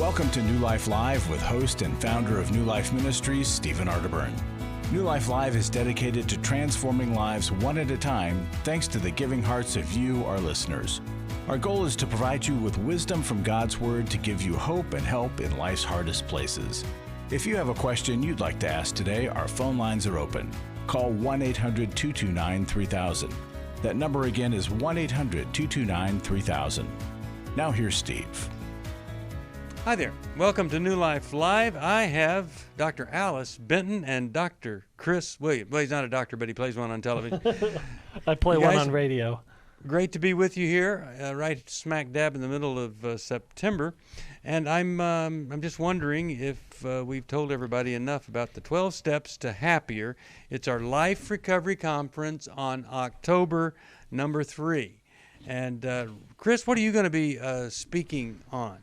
Welcome to New Life Live with host and founder of New Life Ministries, Stephen Arterburn. New Life Live is dedicated to transforming lives one at a time thanks to the giving hearts of you, our listeners. Our goal is to provide you with wisdom from God's Word to give you hope and help in life's hardest places. If you have a question you'd like to ask today, our phone lines are open. Call 1-800-229-3000. That number again is 1-800-229-3000. Now here's Steve. Hi there. Welcome to New Life Live. I have Dr. Alice Benton and Dr. Chris Williams. Well, he's not a doctor, but he plays one on television. I play one on radio. Great to be with you here, right smack dab in the middle of September. And I'm just wondering if we've told everybody enough about the 12 Steps to Happier. It's our Life Recovery Conference on October number 3. And Chris, what are you going to be speaking on?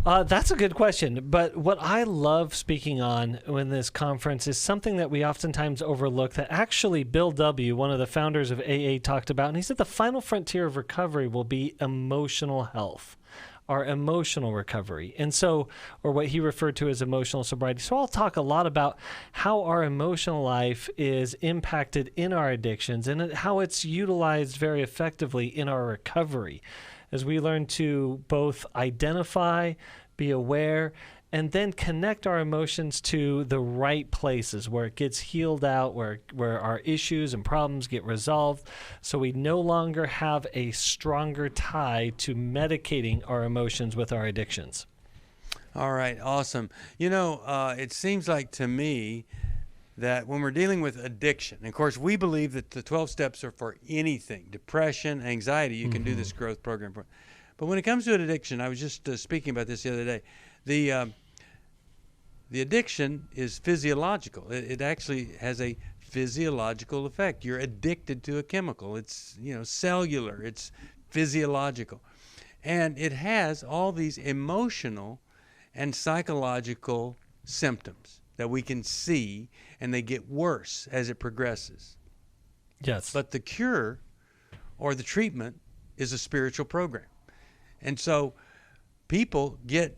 That's a good question. But what I love speaking on in this conference is something that we oftentimes overlook that actually Bill W., one of the founders of AA, talked about. And he said the final frontier of recovery will be emotional health, our emotional recovery. And so, or what he referred to as emotional sobriety. So I'll talk a lot about how our emotional life is impacted in our addictions and how it's utilized very effectively in our recovery, as we learn to both identify, be aware, and then connect our emotions to the right places where it gets healed out, where our issues and problems get resolved, so we no longer have a stronger tie to medicating our emotions with our addictions. All right, awesome. You know, it seems like to me that when we're dealing with addiction, and of course we believe that the 12 steps are for anything, depression, anxiety, you can do this growth program for. But when it comes to an addiction, I was just speaking about this the other day, the addiction is physiological. It actually has a physiological effect. You're addicted to a chemical. It's, cellular, it's physiological. And it has all these emotional and psychological symptoms that we can see, and they get worse as it progresses. Yes. But the cure or the treatment is a spiritual program. And so people get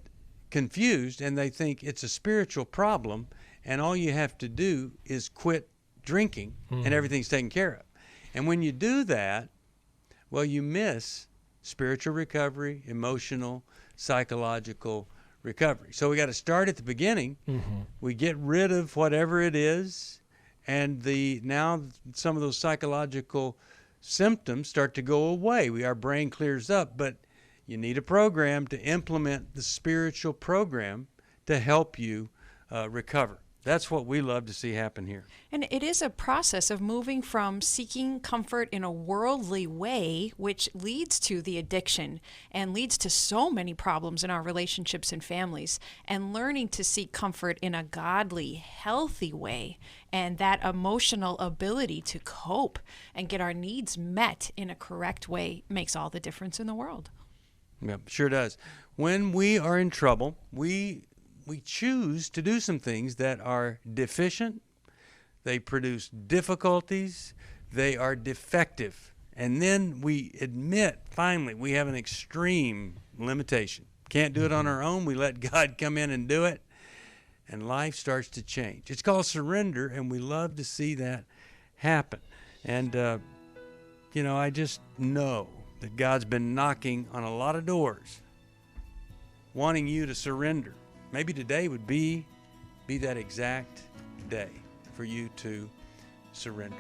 confused and they think it's a spiritual problem, and all you have to do is quit drinking and everything's taken care of. And when you do that, well, you miss spiritual recovery, emotional, psychological recovery. So we got to start at the beginning. We get rid of whatever it is, and now some of those psychological symptoms start to go away. Our brain clears up, but you need a program to implement the spiritual program to help you recover. That's what we love to see happen here. And it is a process of moving from seeking comfort in a worldly way, which leads to the addiction and leads to so many problems in our relationships and families, and learning to seek comfort in a godly, healthy way. And that emotional ability to cope and get our needs met in a correct way makes all the difference in the world. Yeah, sure does. When we are in trouble, we choose to do some things that are deficient, they produce difficulties, they are defective. And then we admit, finally, we have an extreme limitation. Can't do it on our own. We let God come in and do it, and life starts to change. It's called surrender, and we love to see that happen. And, I just know that God's been knocking on a lot of doors, wanting you to surrender. Maybe today would be that exact day for you to surrender.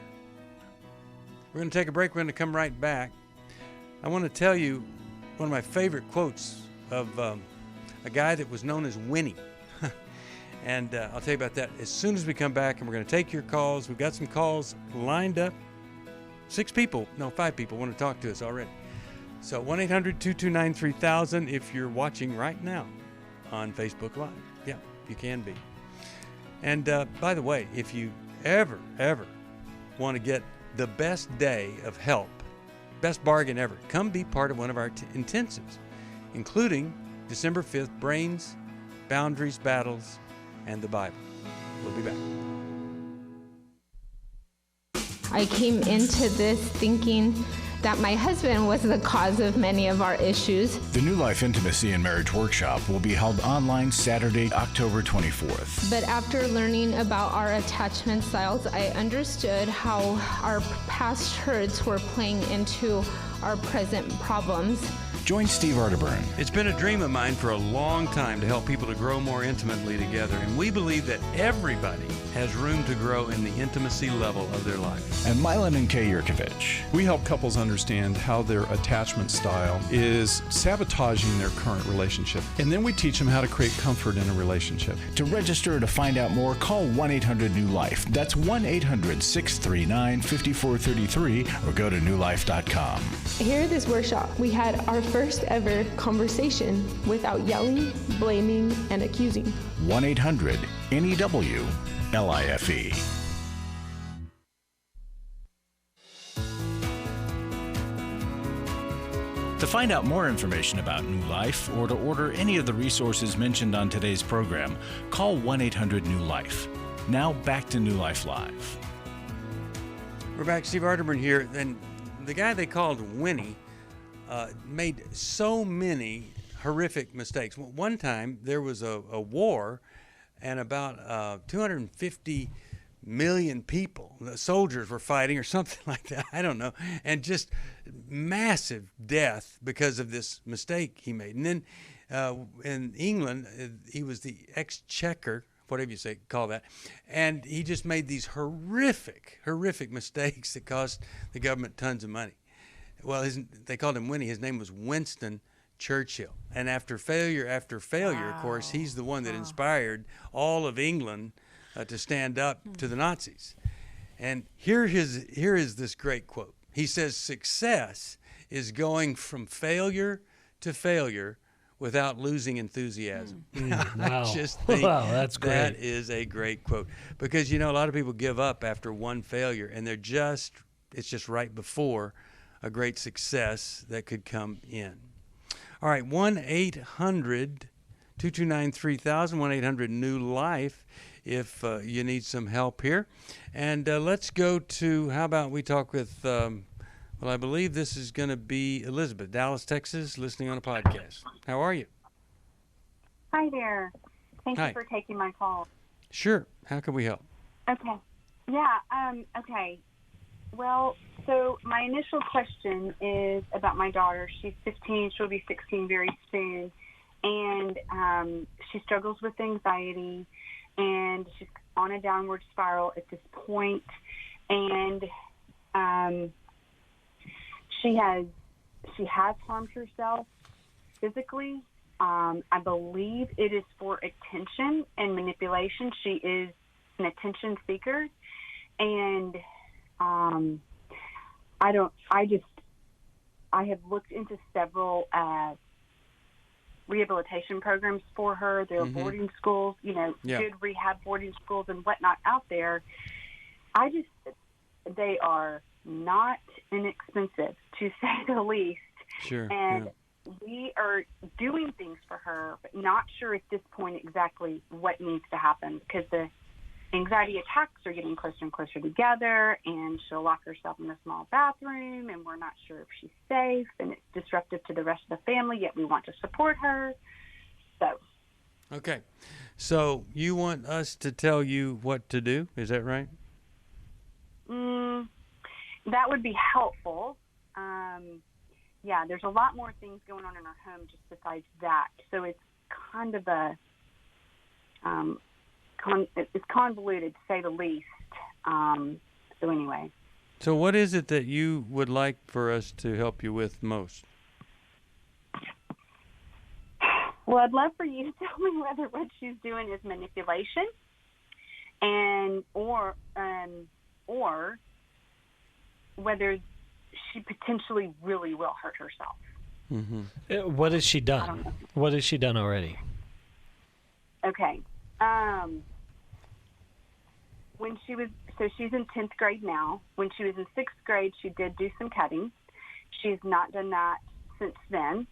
We're going to take a break. We're going to come right back. I want to tell you one of my favorite quotes of a guy that was known as Winnie. And I'll tell you about that as soon as we come back, and we're going to take your calls. We've got some calls lined up. 5 people want to talk to us already. So 1-800-229-3000 if you're watching right now on Facebook Live. Yeah, you can be. And by the way, if you ever want to get the best day of help, best bargain ever, come be part of one of our intensives, including December 5th, Brains, Boundaries, Battles, and the Bible. We'll be back. I came into this thinking that my husband was the cause of many of our issues. The New Life Intimacy and Marriage Workshop will be held online Saturday, October 24th. But after learning about our attachment styles, I understood how our past hurts were playing into our present problems. Join Steve Arterburn. It's been a dream of mine for a long time to help people to grow more intimately together, and we believe that everybody has room to grow in the intimacy level of their life. And Milan and Kay Yurkovich. We help couples understand how their attachment style is sabotaging their current relationship, and then we teach them how to create comfort in a relationship. To register or to find out more, call 1-800-NEW-LIFE. That's 1-800-639-5433 or go to newlife.com. Here at this workshop, we had our first ever conversation without yelling, blaming, and accusing. 1-800-NEW-LIFE. To find out more information about New Life or to order any of the resources mentioned on today's program, call 1-800-NEW-LIFE. Now back to New Life Live. We're back. Steve Arterburn here, and the guy they called Winnie made so many horrific mistakes. One time there was a war, and about 250 million people, the soldiers were fighting or something like that, I don't know, and just massive death because of this mistake he made. And then in England, he was the exchequer, whatever you call that, and he just made these horrific mistakes that cost the government tons of money. Well, they called him Winnie. His name was Winston Churchill. And after failure, of course, he's the one that inspired all of England to stand up to the Nazis. And here is this great quote. He says, "Success is going from failure to failure without losing enthusiasm." Wow. I just think that's great. that is a great quote. Because, a lot of people give up after one failure, and it's just right before a great success that could come in. All right, 1-800-229-3000, 1-800-NEW-LIFE if you need some help here. And let's go to, how about we talk with, I believe this is going to be Elizabeth, Dallas, Texas, listening on a podcast. How are you? Hi there. Thank Hi. you for taking my call. Sure. How can we help? Okay. Yeah, okay. Well, so my initial question is about my daughter. She's 15. She'll be 16 very soon. And she struggles with anxiety, and she's on a downward spiral at this point. And she has harmed herself physically. I believe it is for attention and manipulation. She is an attention seeker. And I have looked into several rehabilitation programs for her. There are boarding schools, good rehab boarding schools and whatnot out there. They are not inexpensive, to say the least. Sure. And we are doing things for her, but not sure at this point exactly what needs to happen, because the anxiety attacks are getting closer and closer together, and she'll lock herself in a small bathroom, and we're not sure if she's safe, and it's disruptive to the rest of the family, yet we want to support her. Okay. So you want us to tell you what to do? Is that right? That would be helpful. Yeah, there's a lot more things going on in our home just besides that. So it's kind of it's convoluted, to say the least. So anyway. So what is it that you would like for us to help you with most? Well, I'd love for you to tell me whether what she's doing is manipulation, or whether she potentially really will hurt herself. Mm-hmm. What has she done? I don't know. What has she done already? Okay. She's in 10th grade now. When she was in 6th grade, she did do some cutting. She's not done that since then.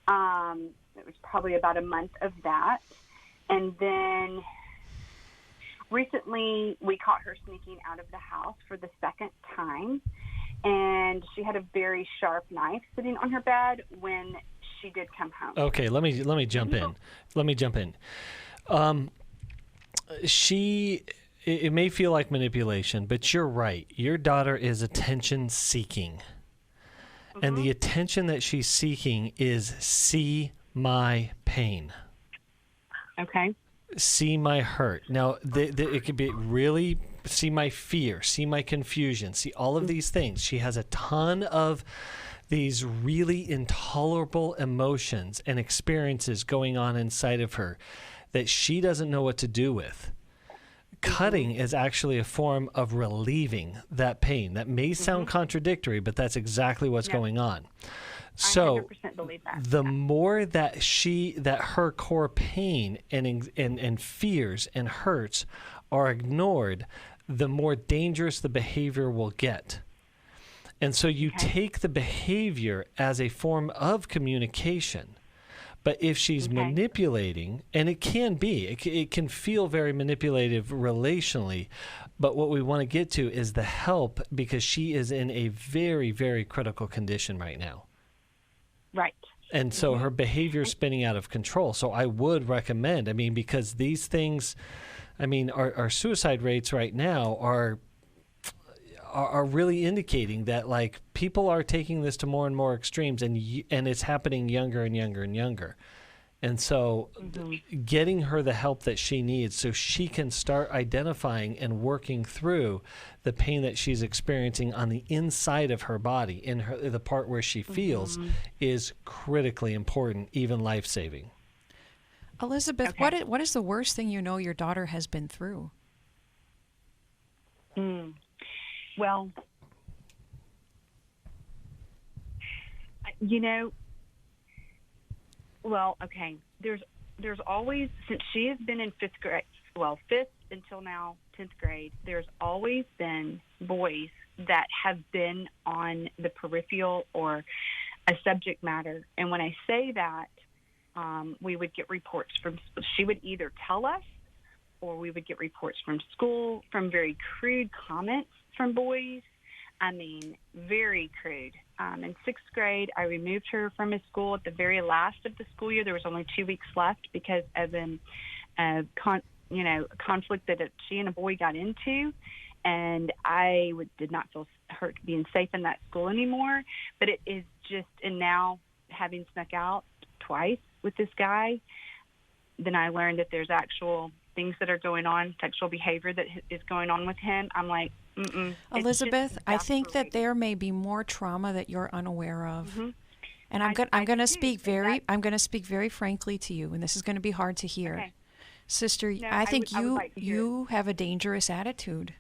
It was probably about a month of that. And then recently we caught her sneaking out of the house for the second time. and she had a very sharp knife sitting on her bed when she did come home. Okay, let me jump in. Let me jump in. It may feel like manipulation, but you're right. Your daughter is attention seeking. And the attention that she's seeking is see my pain. Okay. See my hurt. Now, it could be really see my fear, see my confusion, see all of these things. She has a ton of these really intolerable emotions and experiences going on inside of her that she doesn't know what to do with. Cutting is actually a form of relieving that pain. That may sound contradictory, but that's exactly what's going on. So 100% believe that. the more that her core pain and fears and hurts are ignored, the more dangerous the behavior will get. And so you take the behavior as a form of communication. But if she's manipulating, and it can be, it can feel very manipulative relationally, but what we want to get to is the help, because she is in a very, very critical condition right now. Right. And so her behavior is spinning out of control. So I would recommend, because these things, our suicide rates right now are really indicating that, like, people are taking this to more and more extremes, and it's happening younger and younger and younger. And so getting her the help that she needs so she can start identifying and working through the pain that she's experiencing on the inside of her body, in the part where she feels, is critically important, even life-saving. Elizabeth, what is the worst thing you know your daughter has been through? Well, okay. There's always, since she has been in fifth until now 10th grade, there's always been boys that have been on the peripheral or a subject matter. And when I say that, we would get reports she would either tell us, or we would get reports from school, from very crude comments from boys. Very crude. In 6th grade, I removed her from his school at the very last of the school year. There was only 2 weeks left because of a conflict that she and a boy got into, and I did not feel her being safe in that school anymore. But it is just, and now having snuck out twice with this guy, then I learned that there's actual things that are going on, sexual behavior that is going on with him. I'm like, Elizabeth, I think that there may be more trauma that you're unaware of. And I'm going to speak very frankly to you, and this is going to be hard to hear. Okay. Sister, No, I think I would like to hear you have a dangerous attitude.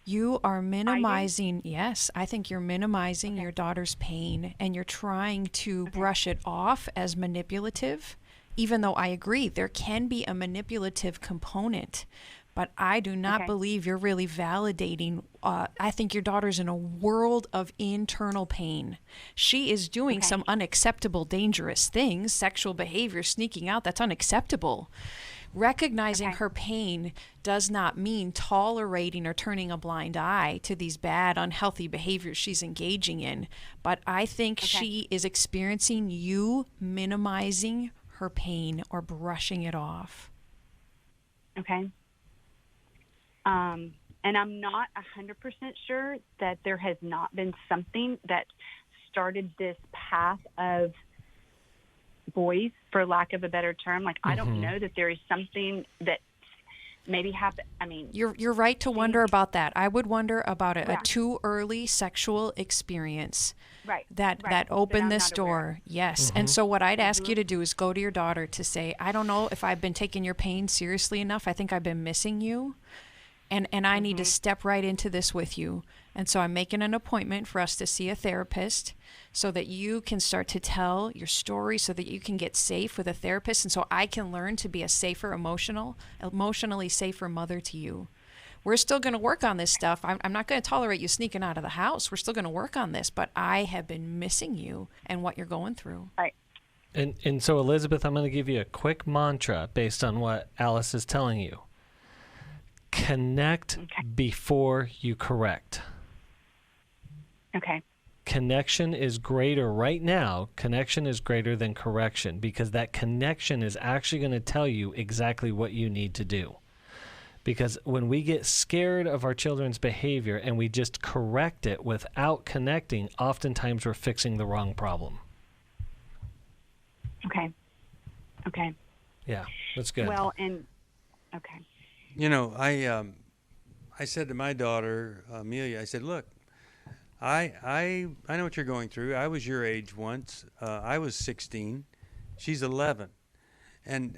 You are minimizing, yes, I think you're minimizing your daughter's pain, and you're trying to brush it off as manipulative, even though I agree there can be a manipulative component. But I do not believe you're really validating. I think your daughter's in a world of internal pain. She is doing some unacceptable, dangerous things, sexual behavior, sneaking out. That's unacceptable. Recognizing her pain does not mean tolerating or turning a blind eye to these bad, unhealthy behaviors she's engaging in. But I think she is experiencing you minimizing her pain or brushing it off. Okay. And I'm not 100% sure that there has not been something that started this path of boys, for lack of a better term. Like, I don't know that there is something that maybe happened. You're right to wonder about that. I would wonder about a too early sexual experience that opened this door. Yes. And so what I'd ask you to do is go to your daughter to say, I don't know if I've been taking your pain seriously enough. I think I've been missing you. And I need to step right into this with you. And so I'm making an appointment for us to see a therapist so that you can start to tell your story, so that you can get safe with a therapist, and so I can learn to be a safer, emotionally safer mother to you. We're still going to work on this stuff. I'm not going to tolerate you sneaking out of the house. We're still going to work on this, but I have been missing you and what you're going through. Right. And so, Elizabeth, I'm going to give you a quick mantra based on what Alice is telling you. Connect before you correct. Okay. Connection is greater right now. Connection is greater than correction, because that connection is actually going to tell you exactly what you need to do. Because when we get scared of our children's behavior and we just correct it without connecting, oftentimes we're fixing the wrong problem. Okay. Okay. Yeah, that's good. Well, and okay. You know, I said to my daughter, Amelia, I said, look, I know what you're going through. I was your age once. I was 16. She's 11. And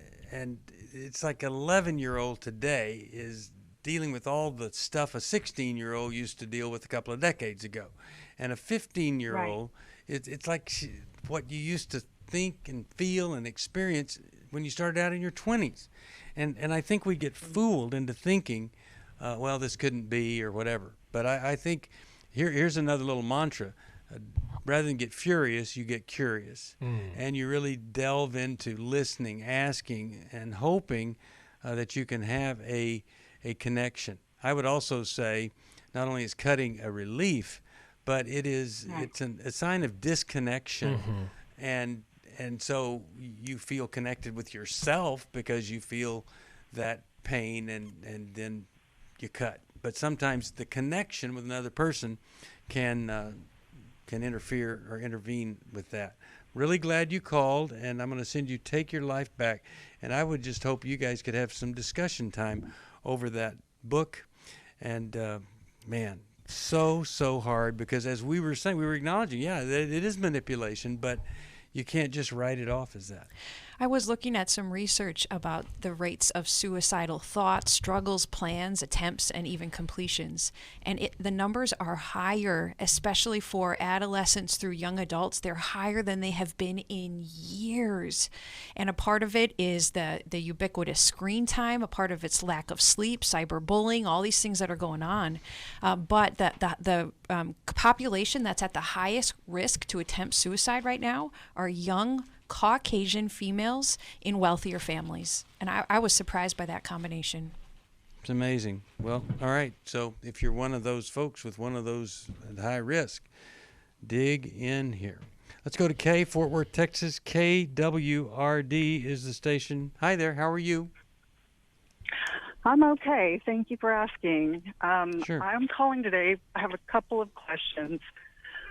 it's like an 11-year-old today is dealing with all the stuff a 16-year-old used to deal with a couple of decades ago. And a 15-year-old, it's like what you used to think and feel and experience when you started out in your 20s. And I think we get fooled into thinking, well, this couldn't be or whatever. But I think here's another little mantra. Rather than get furious, you get curious. And you really delve into listening, asking, and hoping that you can have a connection. I would also say not only is cutting a relief, but it's a sign of disconnection. And so you feel connected with yourself because you feel that pain, and then you cut. But sometimes the connection with another person can interfere or intervene with that. Really glad you called, and I'm going to send you Take Your Life Back. And I would just hope you guys could have some discussion time over that book. And man, so hard, because as we were saying, we were acknowledging, that it is manipulation, but you can't just write it off as that. I was looking at some research about the rates of suicidal thoughts, struggles, plans, attempts, and even completions. And the numbers are higher, especially for adolescents through young adults. They're higher than they have been in years. And a part of it is the ubiquitous screen time. A part of it's lack of sleep, cyberbullying, all these things that are going on. But the population that's at the highest risk to attempt suicide right now are young Caucasian females in wealthier families. And I was surprised by that combination. It's amazing. Well, all right. So if you're one of those folks with one of those at high risk, dig in here. Let's go to Kay, Fort Worth, Texas. KWRD is the station. Hi there. How are you? I'm okay. Thank you for asking. Sure. I'm calling today. I have a couple of questions.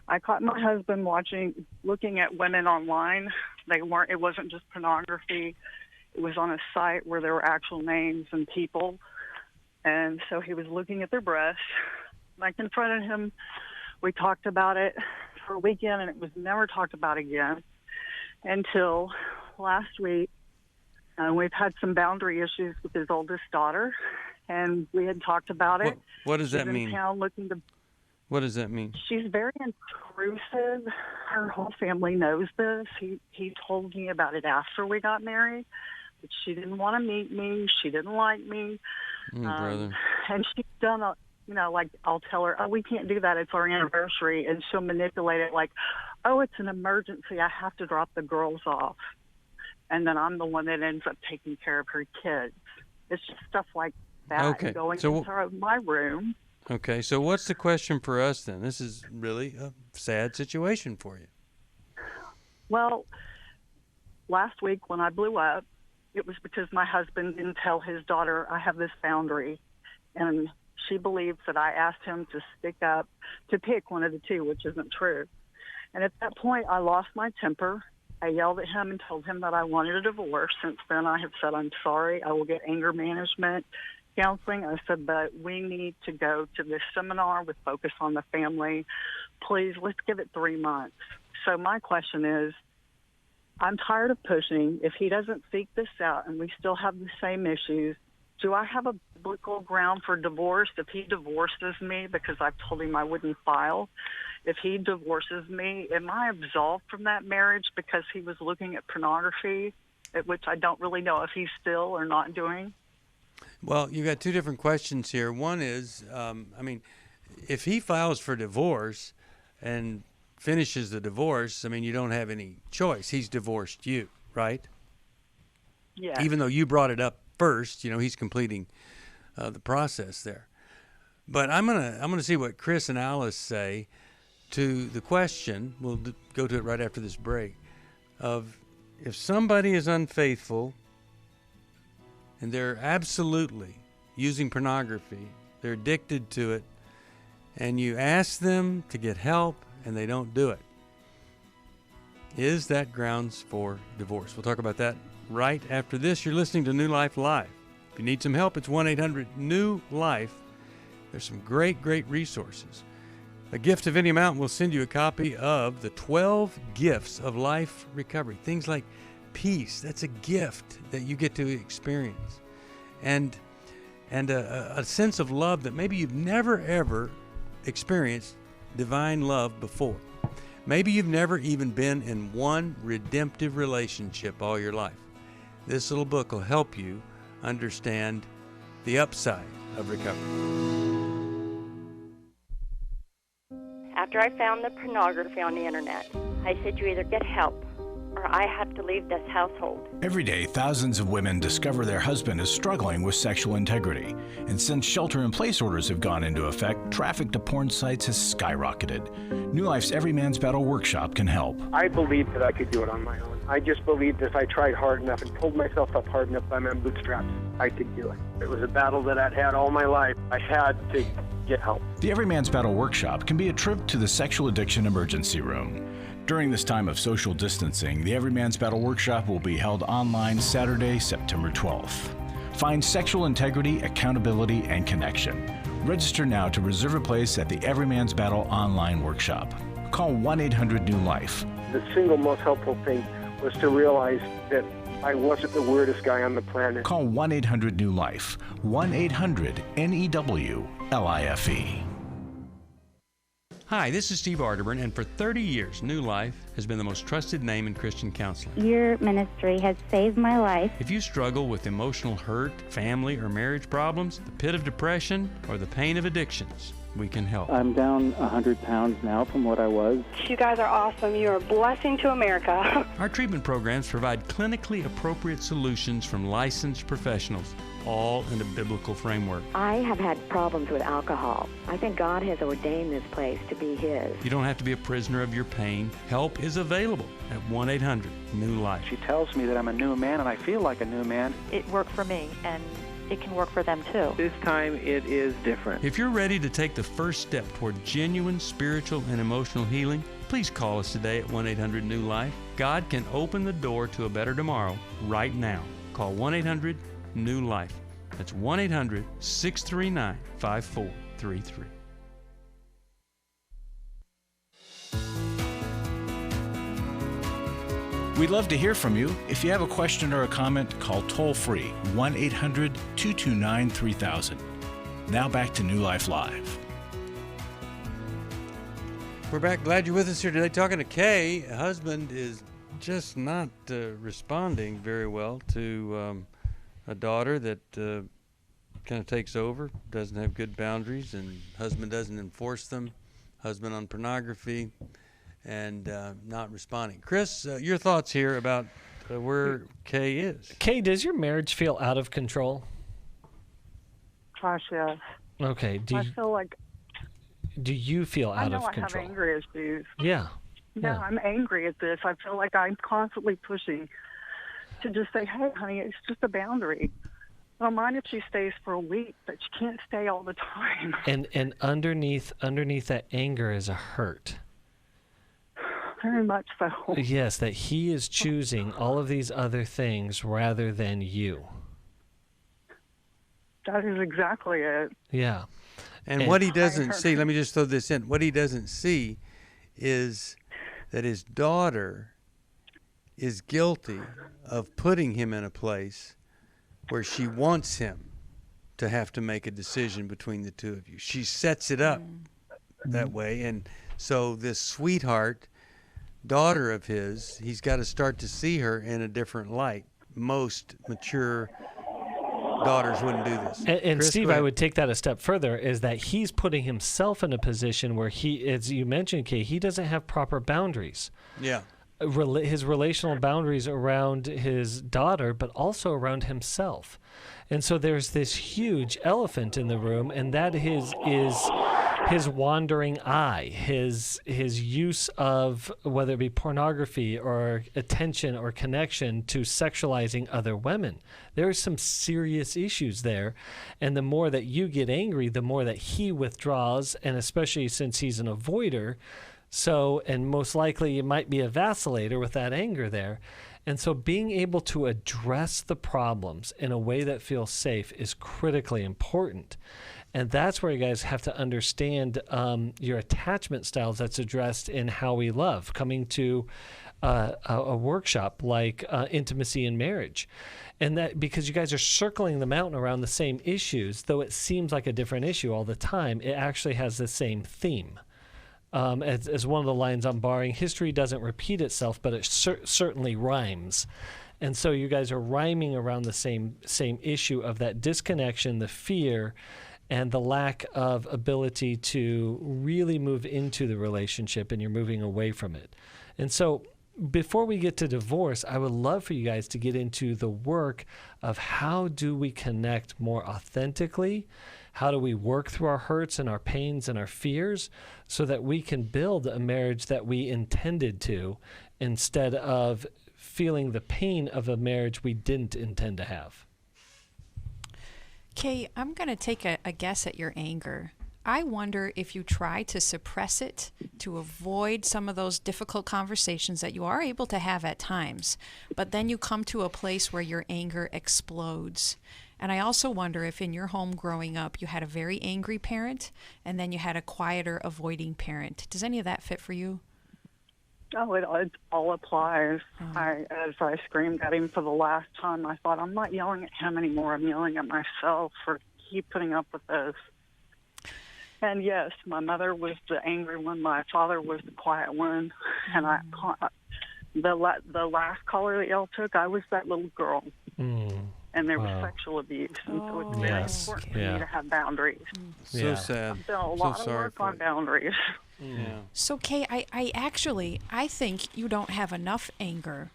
I caught my husband looking at women online. It wasn't just pornography. It was on a site where there were actual names and people. And so he was looking at their breasts. I confronted him. We talked about it for a weekend, and it was never talked about again until last week. We've had some boundary issues with his oldest daughter, and we had talked about it. What does that mean? She's in town What does that mean? She's very intrusive. Her whole family knows this. He told me about it after we got married. But she didn't want to meet me. She didn't like me. Brother. And she's done I'll tell her, we can't do that. It's our anniversary. And she'll manipulate it like, it's an emergency. I have to drop the girls off. And then I'm the one that ends up taking care of her kids. It's just stuff like that going into my room. Okay, so what's the question for us then? This is really a sad situation for you. Well, last week when I blew up, it was because my husband didn't tell his daughter I have this boundary. And she believes that I asked him to stick up, to pick one of the two, which isn't true. And at that point, I lost my temper. I yelled at him and told him that I wanted a divorce. Since then, I have said, I'm sorry. I will get anger management counseling. I said, but we need to go to this seminar with Focus on the Family. Please, let's give it 3 months. So my question is, I'm tired of pushing. If he doesn't seek this out and we still have the same issues, do I have a biblical ground for divorce? If he divorces me because I've told him I wouldn't file, if he divorces me, am I absolved from that marriage because he was looking at pornography, which I don't really know if he's still or not doing? Well, you got two different questions here. One is, if he files for divorce and finishes the divorce, you don't have any choice. He's divorced you, right? Yeah. Even though you brought it up first, he's completing the process there. But I'm gonna see what Chris and Alice say, to the question, we'll go to it right after this break, of if somebody is unfaithful and they're absolutely using pornography, they're addicted to it, and you ask them to get help and they don't do it, is that grounds for divorce? We'll talk about that right after this. You're listening to New Life Live. If you need some help, it's 1-800-NEW-LIFE. There's some great resources. A gift of any amount will send you a copy of the 12 Gifts of Life Recovery. Things like peace, that's a gift that you get to experience. And a sense of love that maybe you've never, ever experienced divine love before. Maybe you've never even been in one redemptive relationship all your life. This little book will help you understand the upside of recovery. After I found the pornography on the internet, I said you either get help or I have to leave this household. Every day, thousands of women discover their husband is struggling with sexual integrity. And since shelter-in-place orders have gone into effect, traffic to porn sites has skyrocketed. New Life's Every Man's Battle workshop can help. I believed that I could do it on my own. I just believed if I tried hard enough and pulled myself up hard enough by my bootstraps, I could do it. It was a battle that I'd had all my life. I had to get help. The Every Man's Battle workshop can be a trip to the sexual addiction emergency room. During this time of social distancing, the Every Man's Battle workshop will be held online Saturday, September 12th. Find sexual integrity, accountability, and connection. Register now to reserve a place at the Every Man's Battle online workshop. Call 1-800-NEW-LIFE. The single most helpful thing was to realize that I wasn't the weirdest guy on the planet. Call 1-800-NEW-LIFE. 1-800-NEWLIFE. Hi, this is Steve Arterburn, and for 30 years, New Life has been the most trusted name in Christian counseling. Your ministry has saved my life. If you struggle with emotional hurt, family or marriage problems, the pit of depression, or the pain of addictions, we can help. I'm down 100 pounds now from what I was. You guys are awesome. You're a blessing to America. Our treatment programs provide clinically appropriate solutions from licensed professionals, all in a biblical framework. I have had problems with alcohol. I think God has ordained this place to be His. You don't have to be a prisoner of your pain. Help is available at 1-800-NEW-LIFE. She tells me that I'm a new man, and I feel like a new man. It worked for me, and it can work for them too. This time it is different. If you're ready to take the first step toward genuine spiritual and emotional healing, please call us today at 1-800-NEW-LIFE. God can open the door to a better tomorrow right now. Call 1-800-NEW-LIFE. That's 1-800-639-5433. We'd love to hear from you. If you have a question or a comment, call toll-free 1-800-229-3000. Now back to New Life Live. We're back. Glad you're with us here today. Talking to Kay. Husband is just not responding very well to a daughter that kind of takes over, doesn't have good boundaries, and husband doesn't enforce them. Husband on pornography. And not responding. Chris, your thoughts here about where Kay is. Kay, does your marriage feel out of control? Gosh, yes. Okay. I feel like... Do you feel out of control? I know I have anger issues. Yeah. Yeah, I'm angry at this. I feel like I'm constantly pushing to just say, hey, honey, it's just a boundary. I don't mind if she stays for a week, but she can't stay all the time. And underneath that anger is a hurt. Very much so. Yes, that he is choosing all of these other things rather than you. That is exactly it. Yeah. And what he doesn't see, let me just throw this in. What he doesn't see is that his daughter is guilty of putting him in a place where she wants him to have to make a decision between the two of you. She sets it up that way. And so this sweetheart daughter of his, he's got to start to see her in a different light. Most mature daughters wouldn't do this. And Chris, Steve, I would take that a step further, is that he's putting himself in a position where he, as you mentioned, Kay, he doesn't have proper boundaries. Yeah. His relational boundaries around his daughter, but also around himself. And so there's this huge elephant in the room, and that is his wandering eye, his use of whether it be pornography or attention or connection to sexualizing other women. There are some serious issues there, and the more that you get angry, the more that he withdraws, and especially since he's an avoider, and most likely it might be a vacillator with that anger there. And so being able to address the problems in a way that feels safe is critically important. And that's where you guys have to understand your attachment styles that's addressed in How We Love, coming to a workshop like Intimacy in Marriage. And that because you guys are circling the mountain around the same issues, though it seems like a different issue all the time, it actually has the same theme. As one of the lines I'm borrowing, history doesn't repeat itself, but it certainly rhymes. And so you guys are rhyming around the same issue of that disconnection, the fear, and the lack of ability to really move into the relationship, and you're moving away from it. And so before we get to divorce, I would love for you guys to get into the work of how do we connect more authentically. How do we work through our hurts and our pains and our fears so that we can build a marriage that we intended to, instead of feeling the pain of a marriage we didn't intend to have? Kay, I'm going to take a guess at your anger. I wonder if you try to suppress it to avoid some of those difficult conversations that you are able to have at times, but then you come to a place where your anger explodes. And I also wonder if in your home growing up, you had a very angry parent and then you had a quieter, avoiding parent. Does any of that fit for you? Oh, it all applies. As I screamed at him for the last time, I thought, I'm not yelling at him anymore. I'm yelling at myself for keep putting up with this. And yes, my mother was the angry one. My father was the quiet one. And the last caller that y'all took, I was that little girl. And there was sexual abuse. And so it's very important for me to have boundaries. So sad. I've done a lot of work on boundaries. Yeah. So, Kay, I think you don't have enough anger.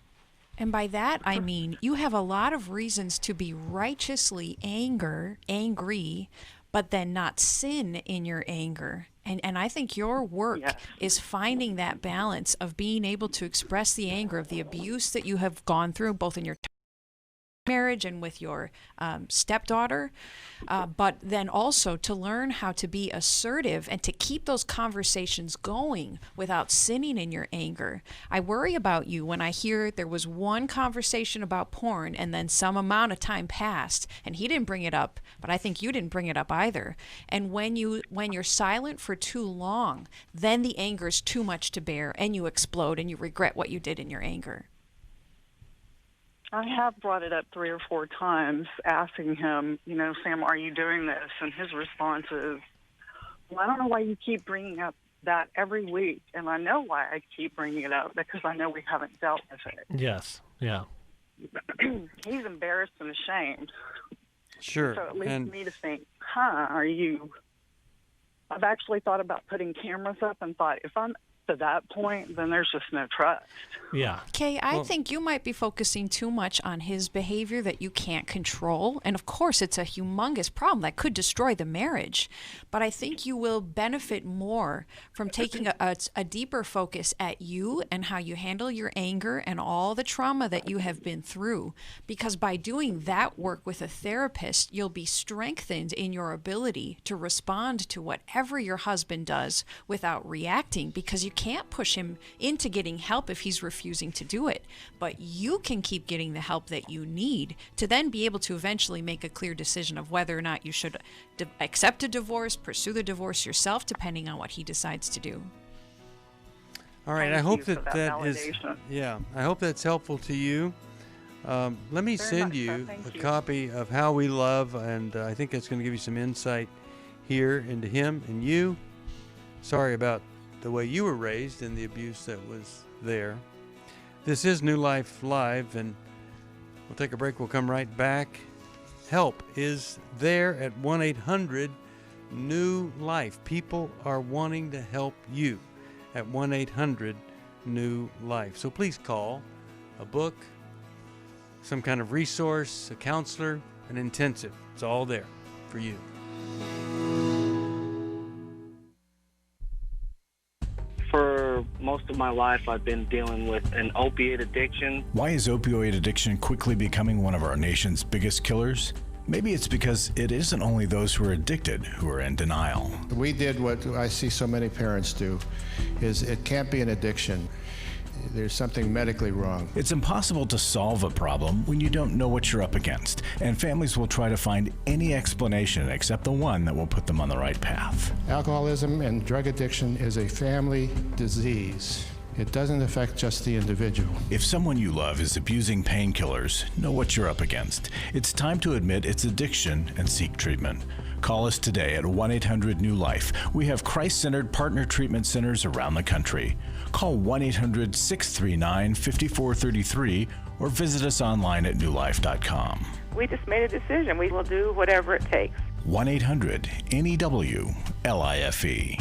And by that, I mean you have a lot of reasons to be righteously angry, but then not sin in your anger. And I think your work is finding that balance of being able to express the anger of the abuse that you have gone through, both in your marriage and with your stepdaughter, but then also to learn how to be assertive and to keep those conversations going without sinning in your anger. I worry about you when I hear there was one conversation about porn and then some amount of time passed and he didn't bring it up, but I think you didn't bring it up either. And when you're silent for too long, then the anger is too much to bear and you explode and you regret what you did in your anger. I have brought it up 3 or 4 times, asking him, Sam, are you doing this? And his response is, well, I don't know why you keep bringing up that every week. And I know why I keep bringing it up, because I know we haven't dealt with it. Yes, yeah. He's embarrassed and ashamed. Sure. So it leads me to think, I've actually thought about putting cameras up and thought, if I'm to that point, then there's just no trust. Yeah. Kay, I think you might be focusing too much on his behavior that you can't control. And of course, it's a humongous problem that could destroy the marriage. But I think you will benefit more from taking a deeper focus at you and how you handle your anger and all the trauma that you have been through. Because by doing that work with a therapist, you'll be strengthened in your ability to respond to whatever your husband does without reacting, because you can't push him into getting help if he's refusing to do it. But you can keep getting the help that you need to then be able to eventually make a clear decision of whether or not you should accept a divorce, pursue the divorce yourself, depending on what he decides to do. All right, I hope that is, I hope that's helpful to you. Let me send you a copy of How We Love, and I think that's going to give you some insight here into him and you. Sorry about the way you were raised and the abuse that was there. This is New Life Live, and we'll take a break. We'll come right back. Help is there at 1-800-NEW-LIFE. People are wanting to help you at 1-800-NEW-LIFE. So please call. A book, some kind of resource, a counselor, an intensive. It's all there for you. most of my life I've been dealing with an opiate addiction. Why is opioid addiction quickly becoming one of our nation's biggest killers? Maybe it's because it isn't only those who are addicted who are in denial. We did what I see so many parents do, is it can't be an addiction. There's something medically wrong. It's impossible to solve a problem when you don't know what you're up against, and families will try to find any explanation except the one that will put them on the right path. Alcoholism and drug addiction is a family disease. It doesn't affect just the individual. If someone you love is abusing painkillers, know what you're up against. It's time to admit it's addiction and seek treatment. Call us today at 1-800-NEW-LIFE. We have Christ-centered partner treatment centers around the country. Call 1-800-639-5433 or visit us online at newlife.com. We just made a decision. We will do whatever it takes. 1-800-NEW-LIFE.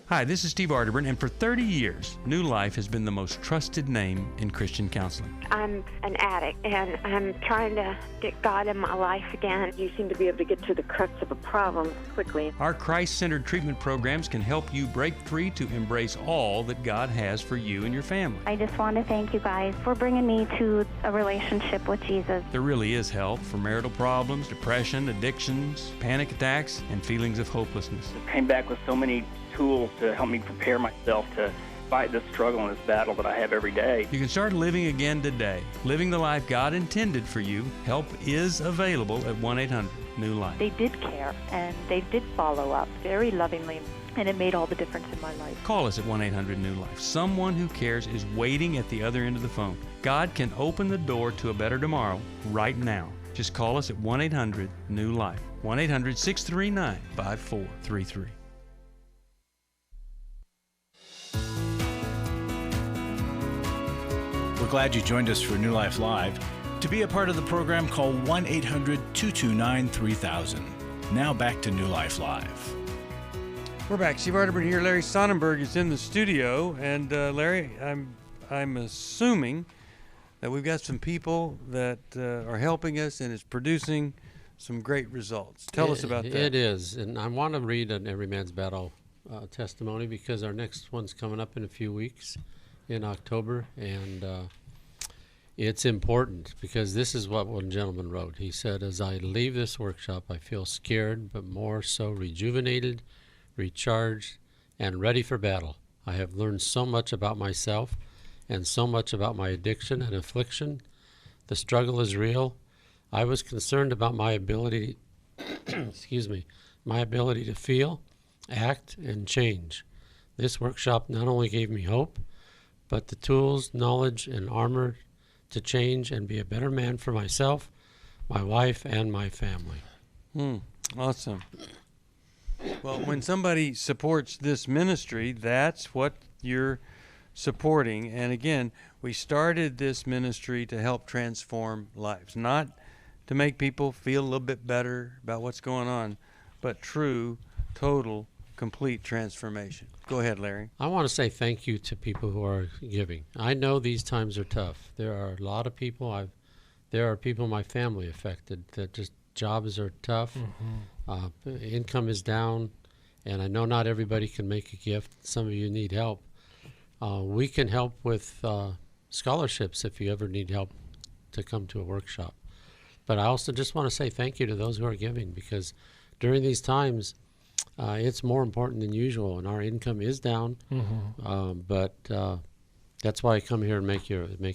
Hi, this is Steve Arterburn, and for 30 years, New Life has been the most trusted name in Christian counseling. I'm an addict, and I'm trying to get God in my life again. You seem to be able to get to the crux of a problem quickly. Our Christ-centered treatment programs can help you break free to embrace all that God has for you and your family. I just want to thank you guys for bringing me to a relationship with Jesus. There really is help for marital problems, depression, addictions, panic attacks, and feelings of hopelessness. I came back with so many tools to help me prepare myself to fight this struggle and this battle that I have every day. You can start living again today, living the life God intended for you. Help is available at 1-800-NEW-LIFE. They did care, and they did follow up very lovingly, and it made all the difference in my life. Call us at 1-800-NEW-LIFE. Someone who cares is waiting at the other end of the phone. God can open the door to a better tomorrow right now. Just call us at 1-800-NEW-LIFE. 1-800-639-5433. We're glad you joined us for New Life Live. To be a part of the program, call 1-800-229-3000. Now back to New Life Live. We're back. Steve Arterburn here. Larry Sonnenberg is in the studio. And Larry, I'm assuming that we've got some people that are helping us and is producing some great results. Tell us about that. It is. And I want to read an Every Man's Battle testimony because our next one's coming up in a few weeks in October. And it's important because this is what one gentleman wrote. He said, "As I leave this workshop, I feel scared, but more so rejuvenated, recharged, and ready for battle. I have learned so much about myself and so much about my addiction and affliction. The struggle is real. I was concerned about my ability, my ability to feel, act, and change. This workshop not only gave me hope, but the tools, knowledge, and armor to change and be a better man for myself, my wife, and my family." Awesome. Well, when somebody supports this ministry, that's what you're supporting. And again, we started this ministry to help transform lives, not to make people feel a little bit better about what's going on, but true, total, complete transformation. Go ahead, Larry. I want to say thank you to people who are giving. I know these times are tough. There are a lot of people. There are people in my family affected that just jobs are tough. Income is down, and I know not everybody can make a gift. Some of you need help. We can help with scholarships if you ever need help to come to a workshop. But I also just want to say thank you to those who are giving, because during these times, it's more important than usual, and our income is down. But that's why I come here and make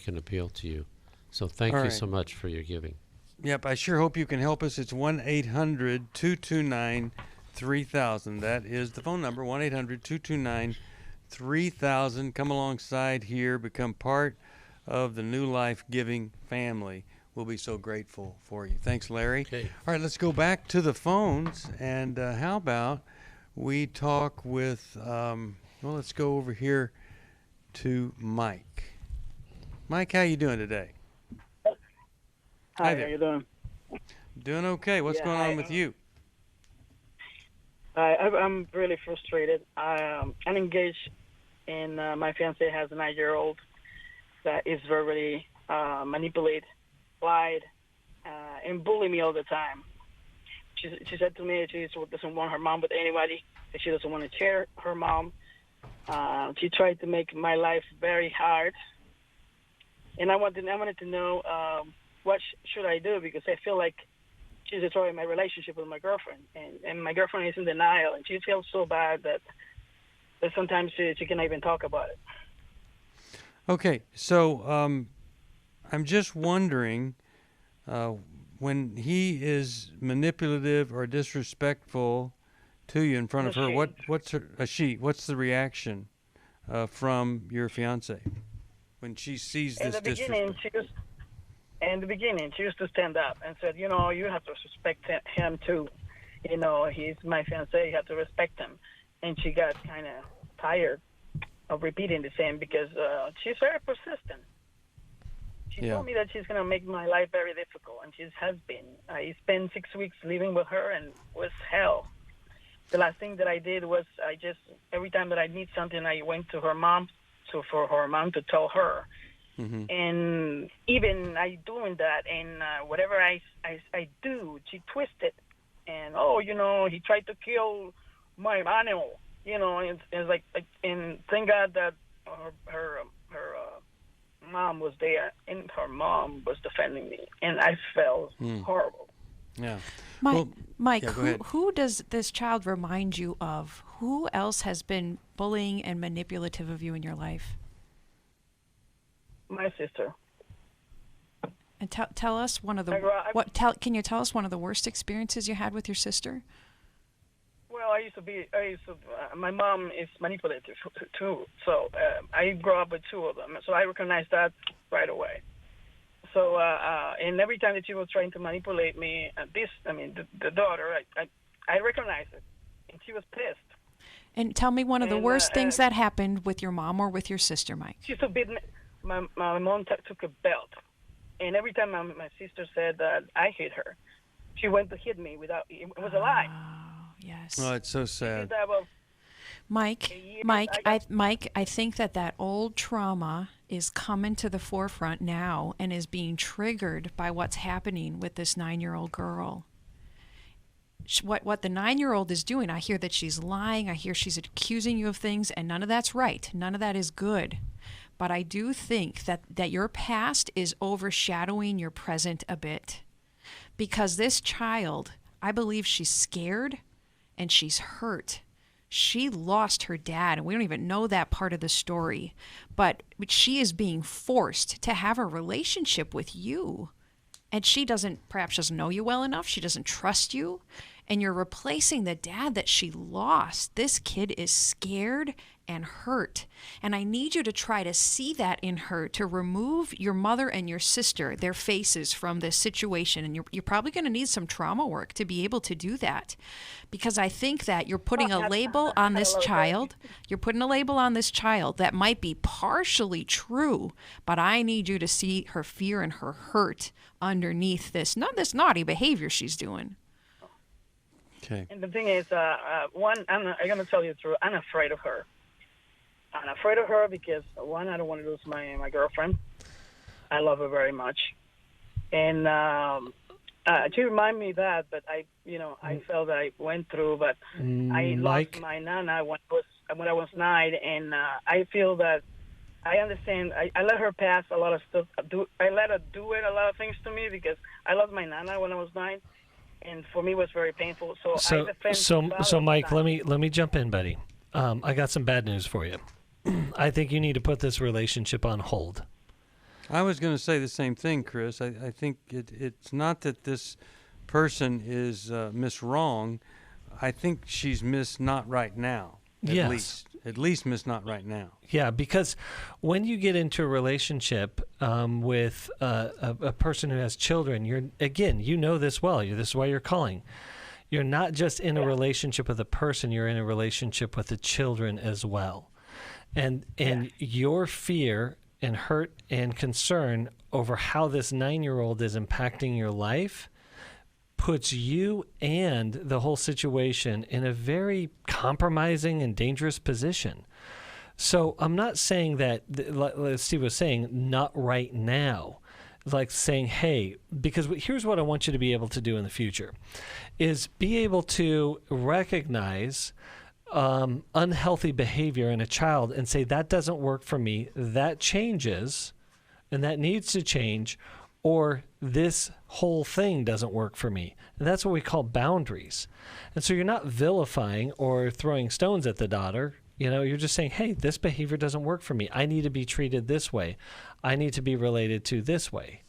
an appeal to you. So thank you so much for your giving. Yep, I sure hope you can help us. It's 1-800-229-3000. That is the phone number, 1-800-229-3000. Come alongside here, become part of the New Life Giving family. We'll be so grateful for you. Thanks, Larry. Okay. All right, let's go back to the phones. And how about we talk with, let's go over here to Mike. Mike, how you doing today? Hi, how you doing? Doing okay. What's going on with you? I'm really frustrated. I'm engaged, and my fiancée has a 9-year-old that is very manipulated, lied, and bully me all the time. She said to me she doesn't want her mom with anybody, that she doesn't want to share her mom. She tried to make my life very hard, and I wanted to know what should I do, because I feel like she's destroying my relationship with my girlfriend, and my girlfriend is in denial, and she feels so bad that sometimes she cannot even talk about it. Okay, so I'm just wondering, when he is manipulative or disrespectful to you in front of her, what's the reaction from your fiance when she sees this disrespect? In the beginning, she used to stand up and said, you have to respect him too. He's my fiance, you have to respect him. And she got kind of tired of repeating the same, because she's very persistent. She told me that she's going to make my life very difficult, and she has been. I spent 6 weeks living with her, and it was hell. The last thing that I did was every time that I need something, I went to her mom, for her mom to tell her. Mm-hmm. And even I doing that, and whatever I do, she twisted. And, he tried to kill my animal. It's like, and thank God that her mom was there, and her mom was defending me, and I felt horrible. Yeah. Mike, yeah, who does this child remind you of? Who else has been bullying and manipulative of you in your life? My sister. And tell us can you tell us one of the worst experiences you had with your sister? Well, my mom is manipulative too, so I grew up with two of them, so I recognized that right away. So, and every time that she was trying to manipulate me, the daughter, I recognized it, and she was pissed. And tell me one of the worst things that happened with your mom or with your sister, Mike. She used to beat me. My mom took a belt, and every time my sister said that I hit her, she went to hit me without. It was a lie. Yes. Oh, it's so sad. Mike, I think that old trauma is coming to the forefront now and is being triggered by what's happening with this 9-year-old girl. What the 9-year-old is doing, I hear that she's lying, I hear she's accusing you of things, and none of that's right. None of that is good. But I do think that your past is overshadowing your present a bit. Because this child, I believe she's scared and she's hurt. She lost her dad, and we don't even know that part of the story. But she is being forced to have a relationship with you. And she perhaps doesn't know you well enough. She doesn't trust you. And you're replacing the dad that she lost. This kid is scared and hurt. And I need you to try to see that in her, to remove your mother and your sister, their faces, from this situation. And you're probably going to need some trauma work to be able to do that. Because I think that you're putting a label on this child. You're putting a label on this child that might be partially true, but I need you to see her fear and her hurt underneath this naughty behavior she's doing. Okay. And the thing is, one, I'm going to tell you the truth, I'm afraid of her. I'm afraid of her because, one, I don't want to lose my girlfriend. I love her very much. And she reminded me of that, but I felt that I went through, but I lost my nana when I was 9, and I feel that I understand. I let her pass a lot of stuff. I let her do a lot of things to me because I lost my nana when I was 9. And for me, it was very painful. So Mike, let me jump in, buddy. I got some bad news for you. I think you need to put this relationship on hold. I was going to say the same thing, Chris. I think it's not that this person is miss wrong. I think she's miss not right now. At least miss not right now. Yeah, because when you get into a relationship with a person who has children, you know this well. This is why you're calling. You're not just in a relationship with a person, you're in a relationship with the children as well. And your fear and hurt and concern over how this 9-year-old is impacting your life puts you and the whole situation in a very compromising and dangerous position. So I'm not saying that, like Steve was saying, not right now. Like saying, hey, because here's what I want you to be able to do in the future, is be able to recognize unhealthy behavior in a child and say, that doesn't work for me, that changes, and that needs to change, or this whole thing doesn't work for me. And that's what we call boundaries. And so you're not vilifying or throwing stones at the daughter. You're just saying, hey, this behavior doesn't work for me. I need to be treated this way. I need to be related to this way.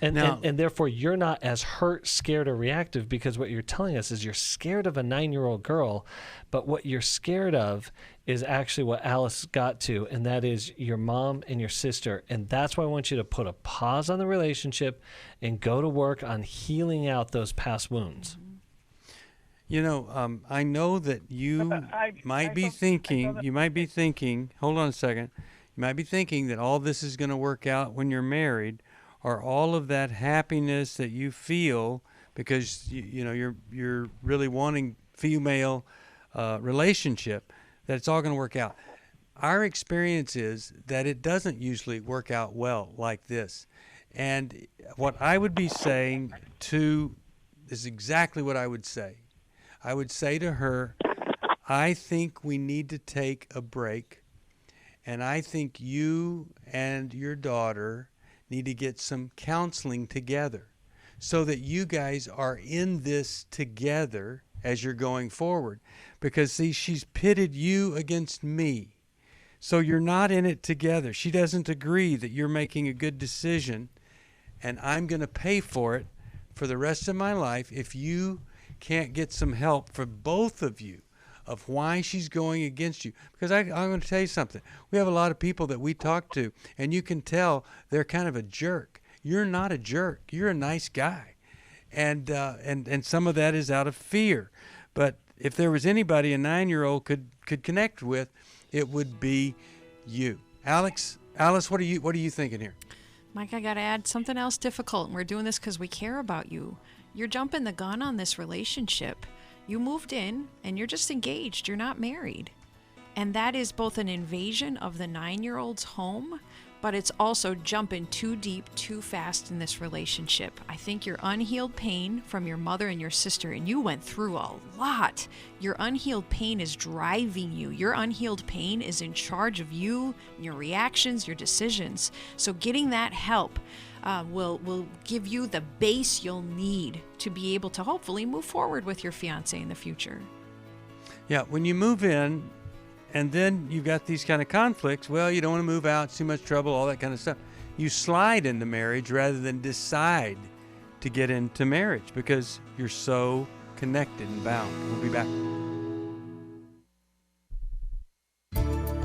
And therefore, you're not as hurt, scared, or reactive, because what you're telling us is you're scared of a 9-year-old girl, but what you're scared of is actually what Alice got to, and that is your mom and your sister. And that's why I want you to put a pause on the relationship and go to work on healing out those past wounds. I know that you might be thinking, hold on a second, you might be thinking that all this is going to work out when you're married, or all of that happiness that you feel because you're really wanting female relationship, that it's all going to work out. Our experience is that it doesn't usually work out well like this. And what I would be saying is exactly what I would say. I would say to her, I think we need to take a break, and I think you and your daughter need to get some counseling together so that you guys are in this together as you're going forward. Because, see, she's pitted you against me. So you're not in it together. She doesn't agree that you're making a good decision, and I'm going to pay for it for the rest of my life if you can't get some help for both of you of why she's going against you. Because I'm going to tell you something. We have a lot of people that we talk to, and you can tell they're kind of a jerk. You're not a jerk. You're a nice guy. And some of that is out of fear. But if there was anybody a 9-year-old could connect with, it would be you. Alice, what are you thinking here? Mike, I got to add something else difficult, and we're doing this because we care about you. You're jumping the gun on this relationship. You moved in, and you're just engaged. You're not married. And that is both an invasion of the 9-year-old's home, but it's also jumping too deep, too fast in this relationship. I think your unhealed pain from your mother and your sister, and you went through a lot. Your unhealed pain is driving you. Your unhealed pain is in charge of you, your reactions, your decisions. So getting that help will give you the base you'll need to be able to hopefully move forward with your fiancé in the future. Yeah, when you move in and then you've got these kind of conflicts, well, you don't want to move out, it's too much trouble, all that kind of stuff. You slide into marriage rather than decide to get into marriage because you're so connected and bound. We'll be back.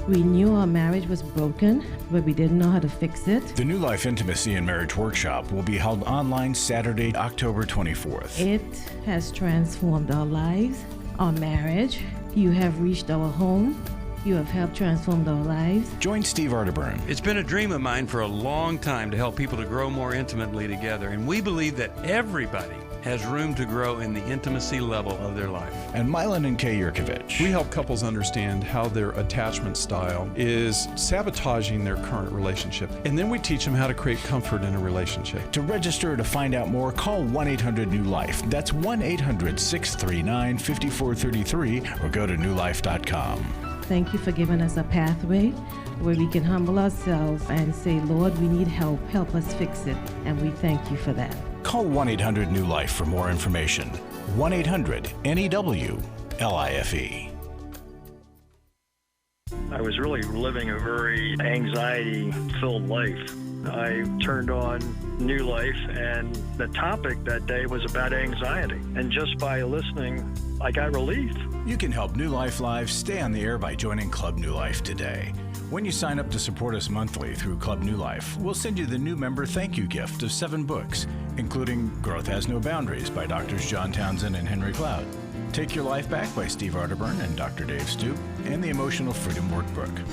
We knew our marriage was broken, but we didn't know how to fix it. The New Life Intimacy and Marriage Workshop will be held online Saturday, October 24th. It has transformed our lives, our marriage. You have reached our home. You have helped transform our lives. Join Steve Arterburn. It's been a dream of mine for a long time to help people to grow more intimately together, and we believe that everybody has room to grow in the intimacy level of their life. And Milan and Kay Yurkovich. We help couples understand how their attachment style is sabotaging their current relationship. And then we teach them how to create comfort in a relationship. To register or to find out more, call 1-800-NEW-LIFE. That's 1-800-639-5433 or go to newlife.com. Thank you for giving us a pathway where we can humble ourselves and say, Lord, we need help. Help us fix it. And we thank you for that. Call 1-800-NEW-LIFE for more information. 1-800-NEW-LIFE. I was really living a very anxiety-filled life. I turned on New Life, and the topic that day was about anxiety. And just by listening, I got relief. You can help New Life Live stay on the air by joining Club New Life today. When you sign up to support us monthly through Club New Life, we'll send you the new member thank you gift of 7 books, including Growth Has No Boundaries by Drs. John Townsend and Henry Cloud, Take Your Life Back by Steve Arterburn and Dr. Dave Stoop, and the Emotional Freedom Workbook.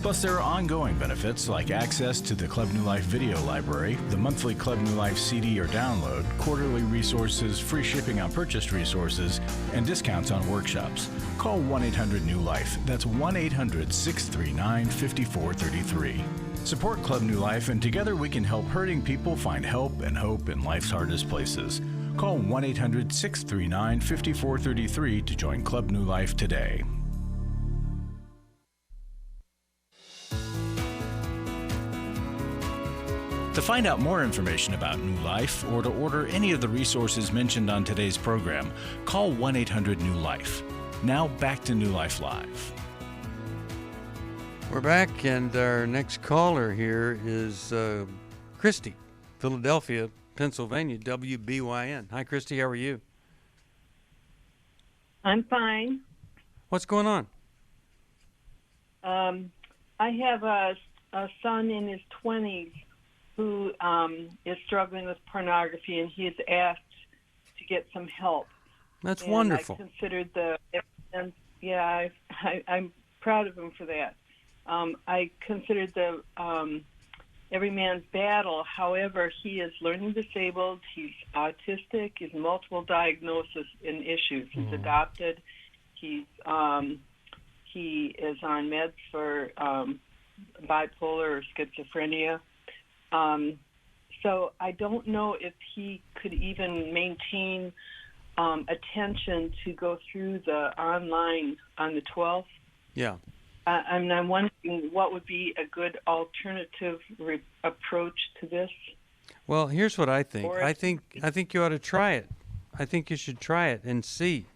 Plus, there are ongoing benefits like access to the Club New Life video library, the monthly Club New Life CD or download, quarterly resources, free shipping on purchased resources, and discounts on workshops. Call 1-800-NEW-LIFE. That's 1-800-639-5433. Support Club New Life, and together we can help hurting people find help and hope in life's hardest places. Call 1-800-639-5433 to join Club New Life today. To find out more information about New Life or to order any of the resources mentioned on today's program, call 1-800-NEW-LIFE. Now back to New Life Live. We're back, and our next caller here is Christy, Philadelphia, Pennsylvania, WBYN. Hi, Christy. How are you? I'm fine. What's going on? I have a son in his 20s who is struggling with pornography, and he has asked to get some help. That's wonderful. I considered I'm proud of him for that. I considered the Every Man's Battle. However, he is learning disabled. He's autistic. He's multiple diagnosis and issues. He's adopted. He is on meds for bipolar or schizophrenia. So I don't know if he could even maintain attention to go through the online on the 12th. Yeah. I'm wondering what would be a good alternative approach to this. Well, here's what I think. I think you ought to try it. I think you should try it and see,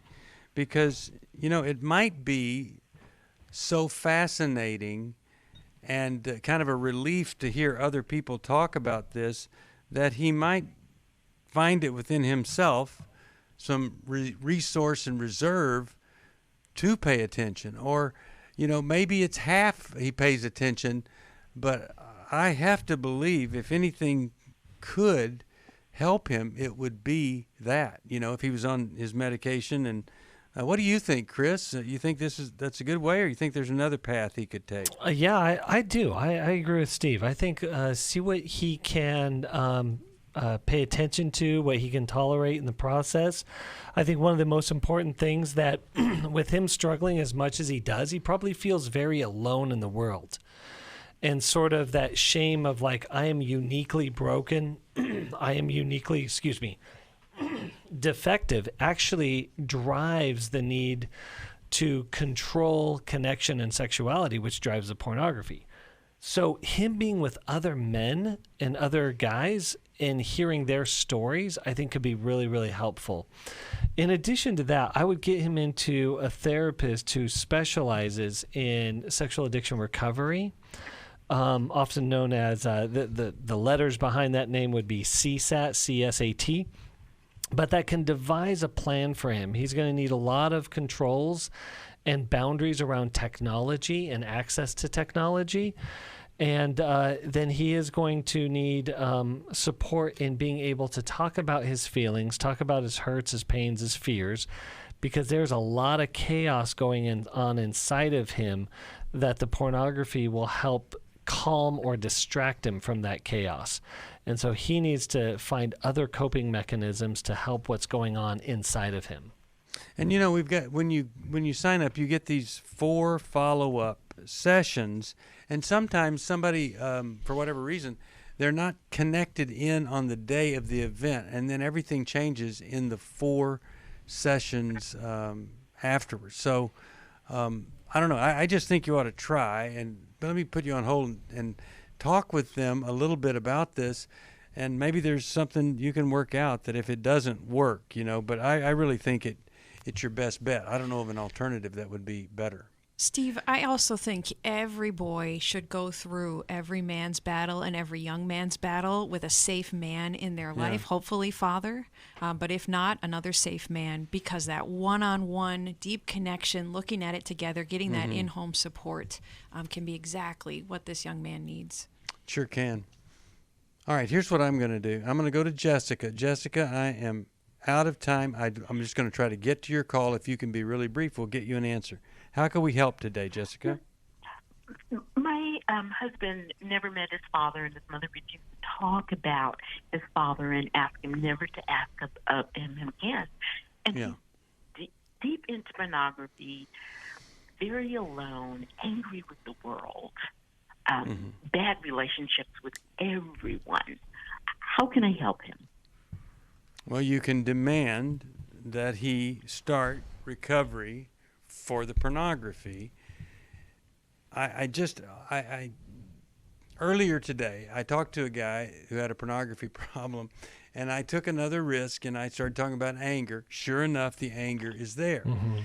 because it might be so fascinating and kind of a relief to hear other people talk about this that he might find it within himself some resource and reserve to pay attention, or maybe it's half he pays attention, but I have to believe if anything could help him, it would be that, if he was on his medication. And what do you think, Chris? You think that's a good way, or you think there's another path he could take? Yeah, I do. I agree with Steve. I think see what he can pay attention to, what he can tolerate in the process. I think one of the most important things that with him struggling as much as he does, he probably feels very alone in the world. And sort of that shame of like, I am uniquely broken, I am uniquely, defective, actually drives the need to control connection and sexuality, which drives the pornography. So him being with other men and other guys and hearing their stories, I think could be really, really helpful. In addition to that, I would get him into a therapist who specializes in sexual addiction recovery, often known as, the letters behind that name would be CSAT, C-S-A-T. But that can devise a plan for him. He's going to need a lot of controls and boundaries around technology and access to technology. And then he is going to need support in being able to talk about his feelings, talk about his hurts, his pains, his fears, because there's a lot of chaos going on inside of him that the pornography will help calm or distract him from that chaos. And so he needs to find other coping mechanisms to help what's going on inside of him. And we've got, when you sign up, you get these 4 follow-up sessions, and sometimes somebody, for whatever reason, they're not connected in on the day of the event, and then everything changes in the 4 sessions afterwards. So I don't know. I just think you ought to try, and let me put you on hold and talk with them a little bit about this, and maybe there's something you can work out that if it doesn't work, but I really think it's your best bet. I don't know of an alternative that would be better. Steve, I also think every boy should go through every man's battle and every young man's battle with a safe man in their life, hopefully father, but if not, another safe man, because that one-on-one deep connection, looking at it together, getting that in-home support can be exactly what this young man needs. Sure can. All right, here's what I'm going to do. I'm going to go to Jessica. Jessica, I am out of time. I'm just going to try to get to your call. If you can be really brief, we'll get you an answer. How can we help today, Jessica? My husband never met his father, and his mother refused to talk about his father and ask him never to ask of him again. And he's deep into pornography, very alone, angry with the world, bad relationships with everyone. How can I help him? Well, you can demand that he start recovery for the pornography. I earlier today, I talked to a guy who had a pornography problem, and I took another risk, and I started talking about anger. Sure enough, the anger is there. Mm-hmm.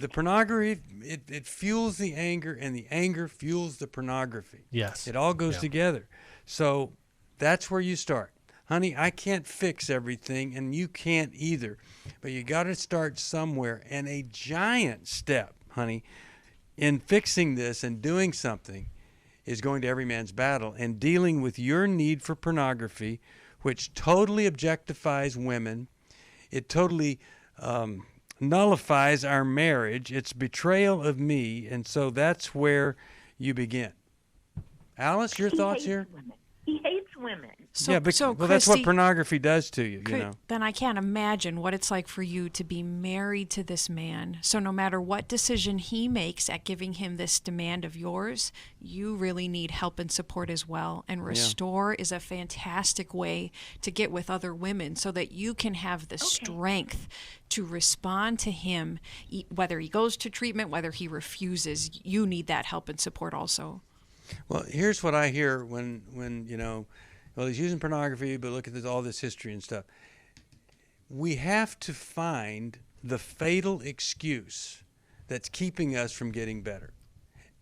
The pornography, it fuels the anger, and the anger fuels the pornography. Yes. It all goes together. So that's where you start. Honey, I can't fix everything, and you can't either. But you got to start somewhere. And a giant step, honey, in fixing this and doing something is going to Every Man's Battle and dealing with your need for pornography, which totally objectifies women. It totally nullifies our marriage. It's betrayal of me. And so that's where you begin. Alice, your thoughts here? Women. He hates women. So, but so well, that's what Christy, pornography does to you, you know. Then I can't imagine what it's like for you to be married to this man. So no matter what decision he makes at giving him this demand of yours, you really need help and support as well. And Restore is a fantastic way to get with other women so that you can have the strength to respond to him, whether he goes to treatment, whether he refuses. You need that help and support also. Well, here's what I hear when you know, well, he's using pornography, but look at all this history and stuff. We have to find the fatal excuse that's keeping us from getting better.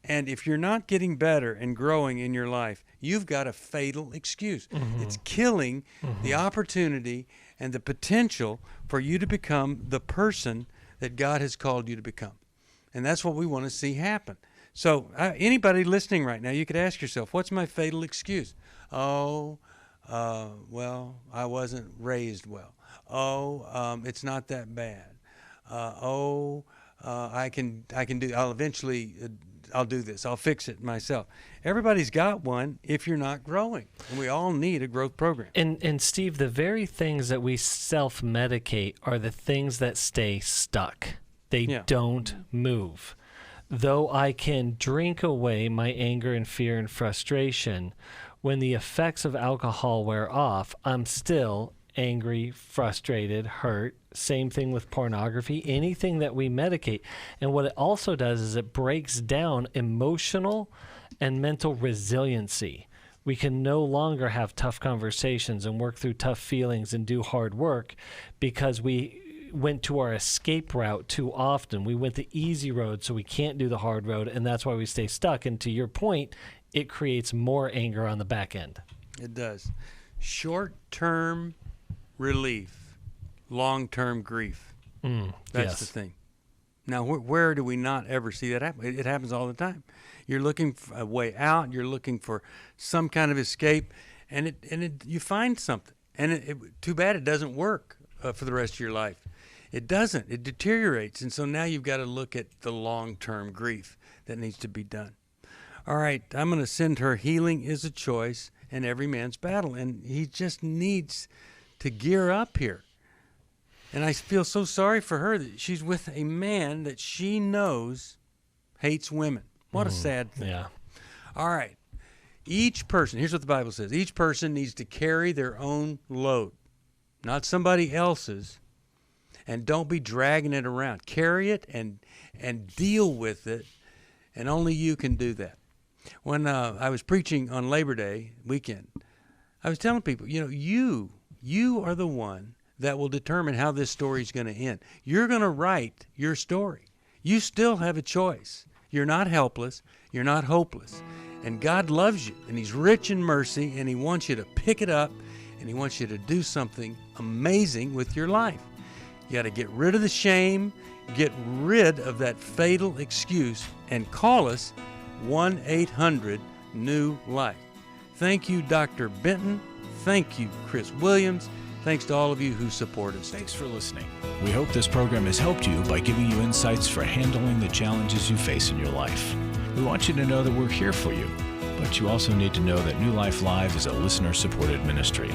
And if you're not getting better and growing in your life, you've got a fatal excuse. Mm-hmm. It's killing the opportunity and the potential for you to become the person that God has called you to become. And that's what we want to see happen. So anybody listening right now, you could ask yourself, what's my fatal excuse? Well, I wasn't raised well. It's not that bad. I'll do this. I'll fix it myself. Everybody's got one if you're not growing. And we all need a growth program. And Steve, the very things that we self-medicate are the things that stay stuck. They don't move. Though I can drink away my anger and fear and frustration, when the effects of alcohol wear off, I'm still angry, frustrated, hurt. Same thing with pornography, anything that we medicate. And what it also does is it breaks down emotional and mental resiliency. We can no longer have tough conversations and work through tough feelings and do hard work because we went to our escape route too often. We went the easy road, so we can't do the hard road, and that's why we stay stuck. And to your point, it creates more anger on the back end. It does. Short-term relief, long-term grief. That's the thing. Now, where do we not ever see that happen? It happens all the time. You're looking for a way out. You're looking for some kind of escape, and you find something. And too bad it doesn't work for the rest of your life. It doesn't. It deteriorates. And so now you've got to look at the long-term grief that needs to be done. All right, I'm going to send her Healing is a Choice and Every Man's Battle. And he just needs to gear up here. And I feel so sorry for her that she's with a man that she knows hates women. What a sad thing. Yeah. All right. Each person, here's what the Bible says. Each person needs to carry their own load, not somebody else's. And don't be dragging it around. Carry it and deal with it, and only you can do that. When I was preaching on Labor Day weekend, I was telling people, you are the one that will determine how this story is going to end. You're going to write your story. You still have a choice. You're not helpless. You're not hopeless. And God loves you, and He's rich in mercy, and He wants you to pick it up, and He wants you to do something amazing with your life. You got to get rid of the shame, get rid of that fatal excuse, and call us 1-800-NEW-LIFE. Thank you, Dr. Benton. Thank you, Chris Williams. Thanks to all of you who support us. Thanks for listening. We hope this program has helped you by giving you insights for handling the challenges you face in your life. We want you to know that we're here for you, but you also need to know that New Life Live is a listener-supported ministry.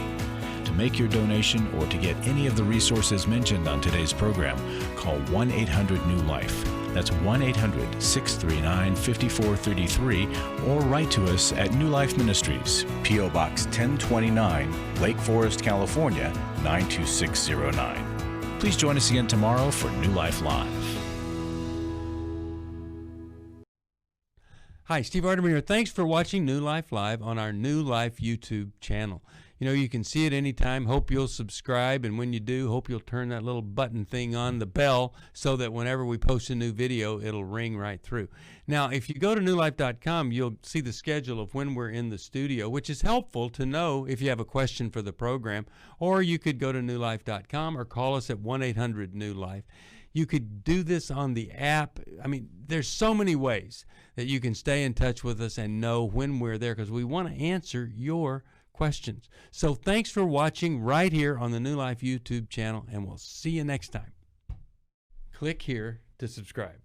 To make your donation or to get any of the resources mentioned on today's program, call 1-800-NEW-LIFE. That's 1-800-639-5433, or write to us at New Life Ministries, P.O. Box 1029, Lake Forest, California, 92609. Please join us again tomorrow for New Life Live. Hi, Steve Arterburn here. Thanks for watching New Life Live on our New Life YouTube channel. You know, you can see it anytime. Hope you'll subscribe, and when you do, hope you'll turn that little button thing on, the bell, so that whenever we post a new video, it'll ring right through. Now, if you go to newlife.com, you'll see the schedule of when we're in the studio, which is helpful to know if you have a question for the program, or you could go to newlife.com or call us at 1-800-NEW-LIFE. You could do this on the app. I mean, there's so many ways that you can stay in touch with us and know when we're there, because we want to answer your questions. So thanks for watching right here on the New Life YouTube channel, and we'll see you next time. Click here to subscribe.